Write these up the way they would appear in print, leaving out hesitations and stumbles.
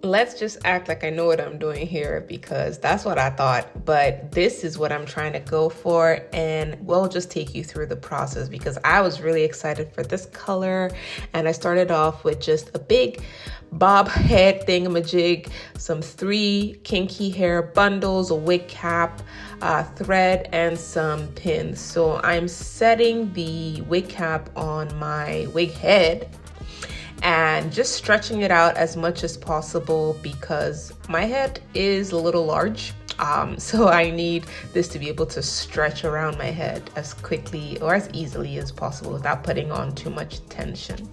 Let's just act like I know what I'm doing here because that's what I thought, but this is what I'm trying to go for, and we'll just take you through the process because I was really excited for this color. And I started off with just a big bob head thingamajig, some 3 kinky hair bundles, a wig cap, thread, and some pins. So I'm setting the wig cap on my wig head and just stretching it out as much as possible because my head is a little large. So I need this to be able to stretch around my head as quickly or as easily as possible without putting on too much tension.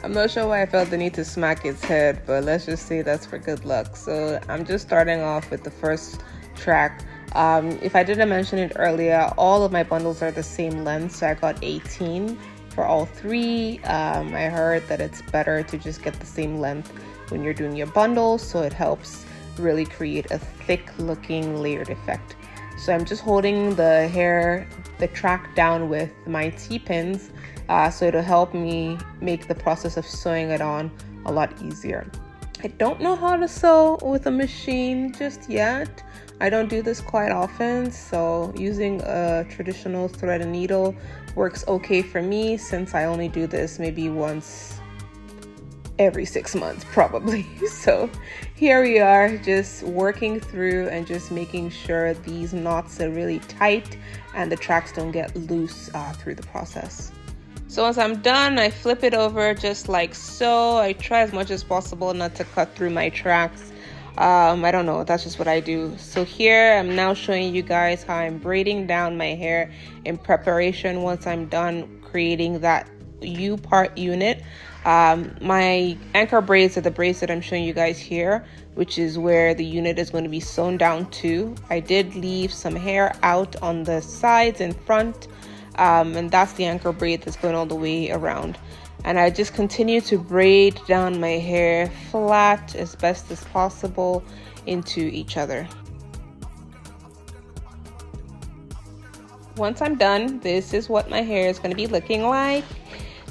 I'm not sure why I felt the need to smack its head, but let's just say that's for good luck. So I'm just starting off with the first track. If I didn't mention it earlier, all of my bundles are the same length, so I got 18 for all 3. I heard that it's better to just get the same length when you're doing your bundles, so it helps really create a thick looking layered effect. So I'm just holding the track down with my T-pins, so it'll help me make the process of sewing it on a lot easier. I don't know how to sew with a machine just yet. I don't do this quite often, so using a traditional thread and needle works okay for me since I only do this maybe once every 6 months probably. So here we are, just working through and just making sure these knots are really tight and the tracks don't get loose through the process. So once I'm done, I flip it over just like so. I try as much as possible not to cut through my tracks. I don't know, that's just what I do. So here I'm now showing you guys how I'm braiding down my hair in preparation once I'm done creating that U-part unit. My anchor braids are the braids that I'm showing you guys here, which is where the unit is going to be sewn down to. I did leave some hair out on the sides and front, and that's the anchor braid that's going all the way around. And I just continue to braid down my hair flat as best as possible into each other. Once I'm done, this is what my hair is going to be looking like.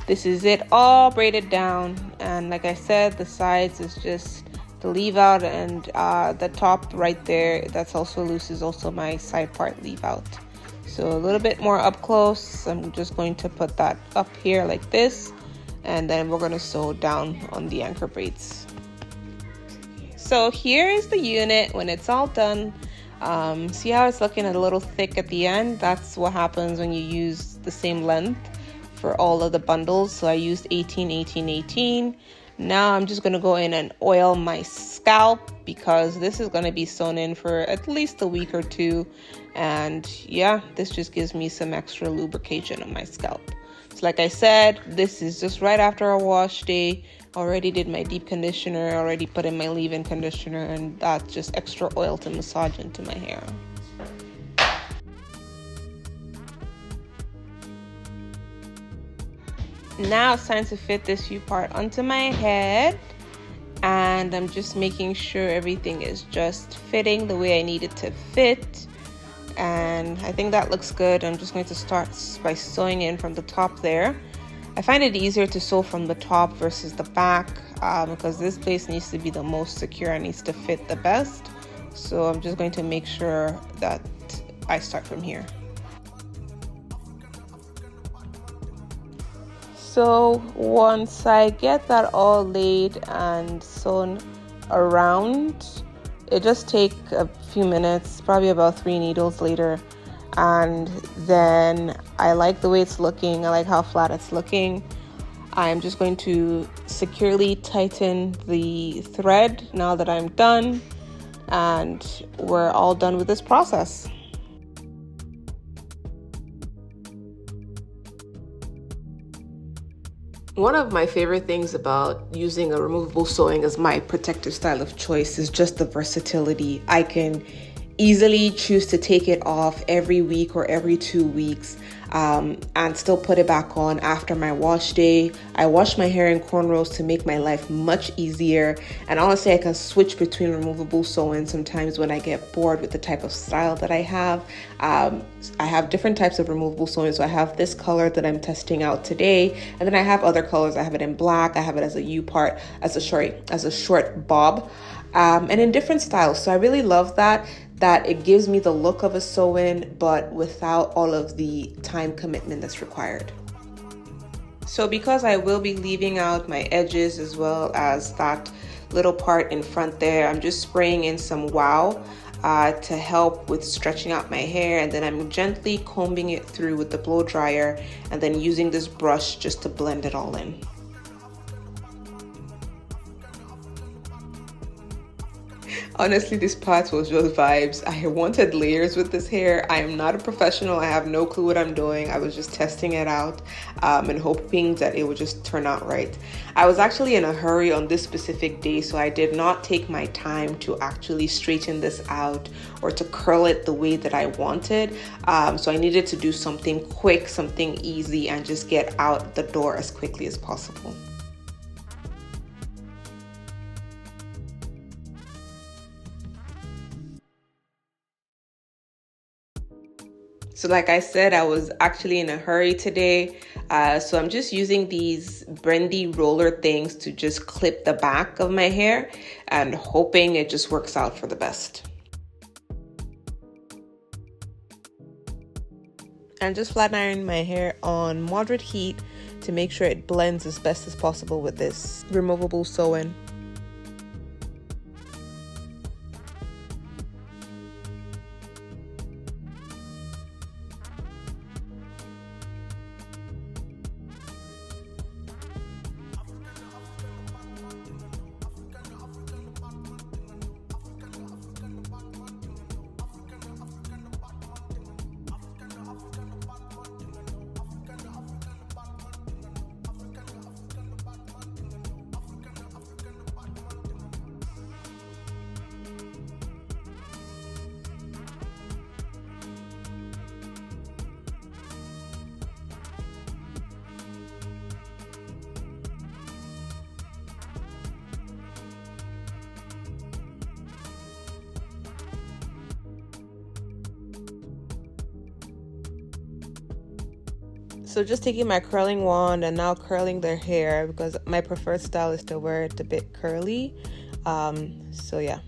This is it all braided down, and like I said, the sides is just the leave out, and the top right there that's also loose is also my side part leave out. So a little bit more up close, I'm just going to put that up here like this, and then we're going to sew down on the anchor braids. So here is the unit when it's all done. See how it's looking a little thick at the end? That's what happens when you use the same length for all of the bundles. So I used 18, 18, 18. Now I'm just going to go in and oil my scalp because this is going to be sewn in for at least a week or 2. And yeah, this just gives me some extra lubrication on my scalp. So like I said, this is just right after a wash day. Already did my deep conditioner, already put in my leave-in conditioner, and that's just extra oil to massage into my hair. Now it's time to fit this U-part onto my head, and I'm just making sure everything is just fitting the way I need it to fit. And I think that looks good. I'm just going to start by sewing in from the top there. I find it easier to sew from the top versus the back because this place needs to be the most secure and needs to fit the best. So I'm just going to make sure that I start from here. So once I get that all laid and sewn around, it just takes a few minutes, probably about 3 needles later, and then I like the way it's looking. I like how flat it's looking. I'm just going to securely tighten the thread now that I'm done, and we're all done with this process. One of my favorite things about using a removable sewing as my protective style of choice is just the versatility. I can easily choose to take it off every week or every 2 weeks. and still put it back on after my wash day. I wash my hair in cornrows to make my life much easier. And honestly, I can switch between removable sew-ins sometimes when I get bored with the type of style that I have. I have different types of removable sew-ins. So I have this color that I'm testing out today, and then I have other colors. I have it in black. I have it as a U-part, as a short bob, and in different styles. So I really love that it gives me the look of a sew-in, but without all of the time commitment that's required. So because I will be leaving out my edges as well as that little part in front there, I'm just spraying in some Wow to help with stretching out my hair, and then I'm gently combing it through with the blow dryer and then using this brush just to blend it all in. Honestly, this part was just vibes. I wanted layers with this hair. I am not a professional. I have no clue what I'm doing. I was just testing it out and hoping that it would just turn out right. I was actually in a hurry on this specific day, so I did not take my time to actually straighten this out or to curl it the way that I wanted. So I needed to do something quick, something easy, and just get out the door as quickly as possible. So like I said, I was actually in a hurry today. So I'm just using these bendy roller things to just clip the back of my hair and hoping it just works out for the best. And just flat iron my hair on moderate heat to make sure it blends as best as possible with this removable sew-in. So just taking my curling wand and now curling their hair, because my preferred style is to wear it a bit curly. So yeah.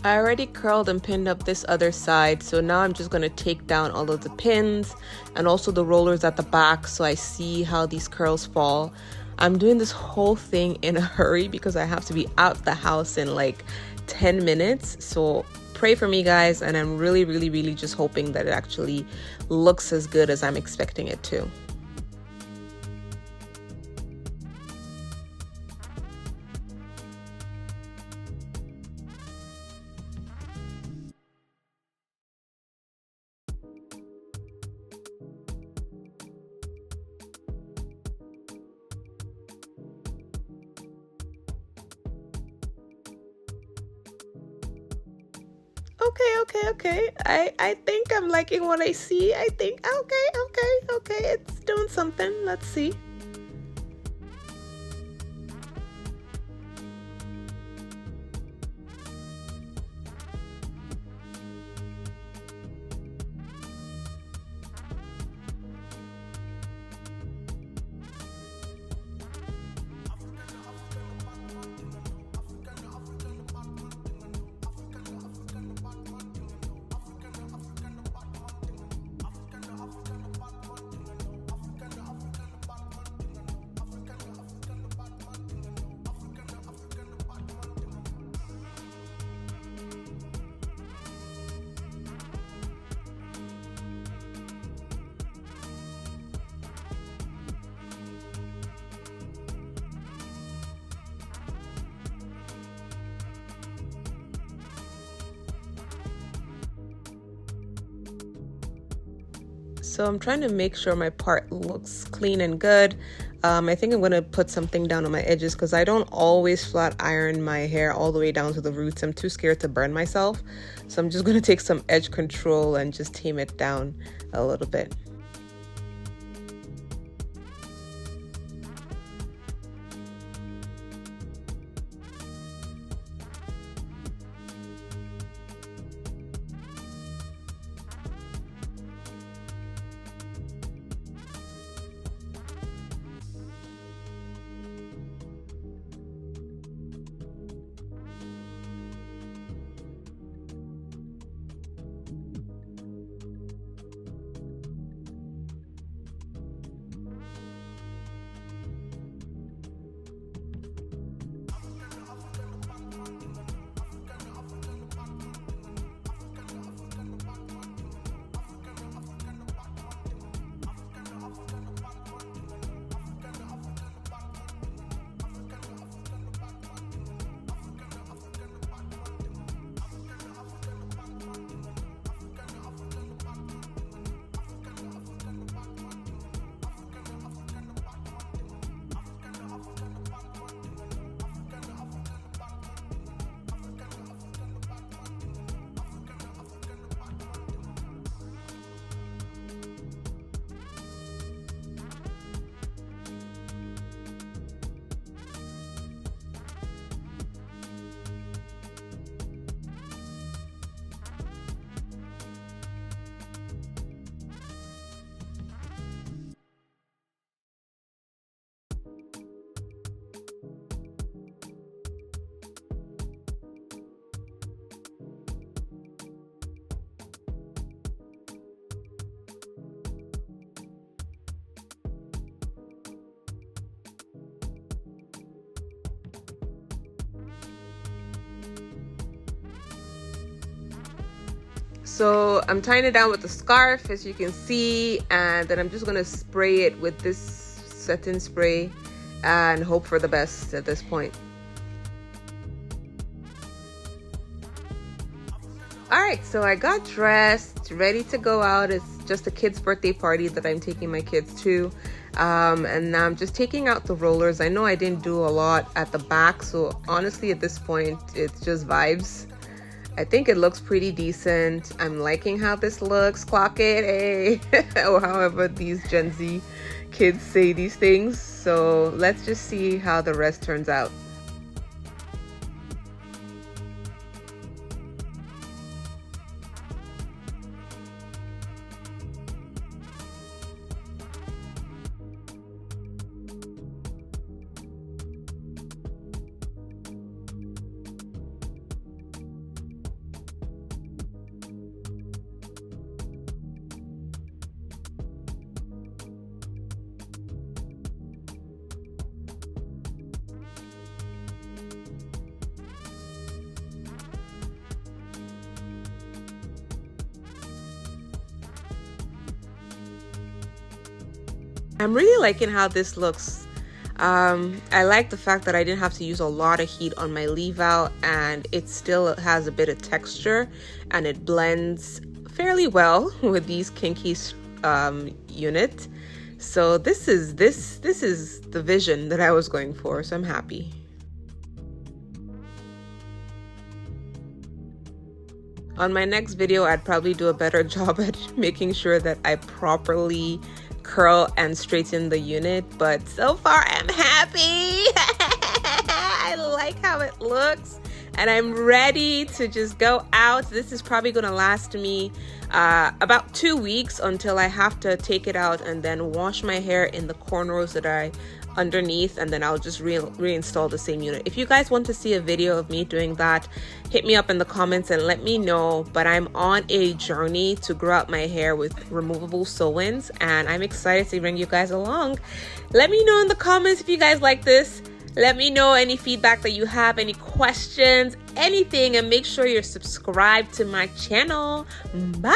I already curled and pinned up this other side, so now I'm just going to take down all of the pins and also the rollers at the back so I see how these curls fall. I'm doing this whole thing in a hurry because I have to be out the house in like 10 minutes, so pray for me guys, and I'm really just hoping that it actually looks as good as I'm expecting it to. Okay. I think I'm liking what I see. I think, okay. It's doing something. Let's see. So I'm trying to make sure my part looks clean and good. I think I'm going to put something down on my edges because I don't always flat iron my hair all the way down to the roots. I'm too scared to burn myself. So I'm just going to take some edge control and just tame it down a little bit. So I'm tying it down with a scarf, as you can see, and then I'm just going to spray it with this setting spray and hope for the best at this point. Alright, so I got dressed, ready to go out. It's just a kid's birthday party that I'm taking my kids to. And now I'm just taking out the rollers. I know I didn't do a lot at the back, so honestly at this point it's just vibes. I think it looks pretty decent. I'm liking how this looks. Clock it, hey. Or however these Gen Z kids say these things. So let's just see how the rest turns out. I'm really liking how this looks. I like the fact that I didn't have to use a lot of heat on my leave out, and it still has a bit of texture and it blends fairly well with these kinky unit. So this is the vision that I was going for, so I'm happy. On my next video, I'd probably do a better job at making sure that I properly curl and straighten the unit, but so far I'm happy. I like how it looks and I'm ready to just go out. This is probably gonna last me about 2 weeks until I have to take it out and then wash my hair in the cornrows that I underneath, and then I'll just reinstall the same unit. If you guys want to see a video of me doing that, hit me up in the comments and let me know. But I'm on a journey to grow out my hair with removable sew-ins, and I'm excited to bring you guys along. Let me know in the comments if you guys like this. Let me know any feedback that you have, any questions, anything, and make sure you're subscribed to my channel. Bye!